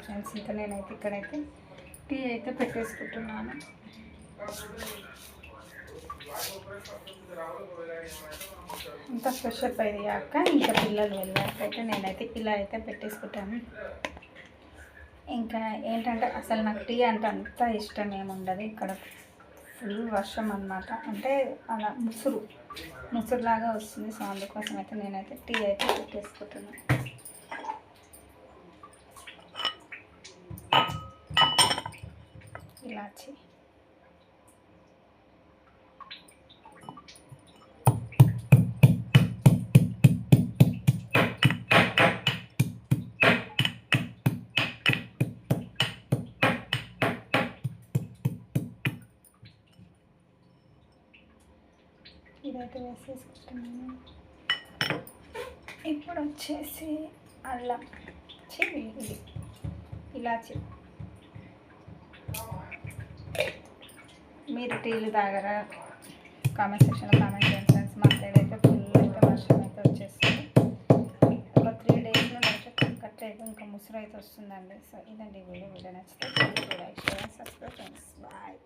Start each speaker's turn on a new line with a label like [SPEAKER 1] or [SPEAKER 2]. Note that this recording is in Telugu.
[SPEAKER 1] ఫ్రెండ్స్. ఇంకా నేనైతే ఇక్కడైతే టీ అయితే పెట్టేసుకుంటున్నాను. ఇంత ఫ్రెష్ అప్ అయ్యాక ఇంకా పిల్లలు వెళ్ళాకైతే నేనైతే ఇలా అయితే పెట్టేసుకుంటాను. ఇంకా ఏంటంటే అసలు నాకు టీ అంటే అంత ఇష్టం ఏముండదు. ఇక్కడ ఫుల్ వర్షం అన్నమాట, అంటే అలా ముసురులాగా వస్తుంది. సో అందుకోసం అయితే నేనైతే టీ అయితే పెట్టేసుకుంటున్నాను. ఇలాచి ఇదైతే వేసేసుకుంటున్నాను. ఇప్పుడు వచ్చేసి అల్లం ఇది ఇలాచి. మీరు టీలు తాగరా? కామెంట్ సెక్షన్లో కామెంట్ చేయండి ఫ్రెండ్స్. మా సైడ్ అయితే ఫుల్ అయితే వర్షం అయితే వచ్చేస్తుంది. ఒక 3 డేస్లో అయితే కట్ అయితే ఇంకా ముసురు అయితే వస్తుందండి. సో ఇదండి వీడియో నచ్చితే like, share, subscribe friends. Bye.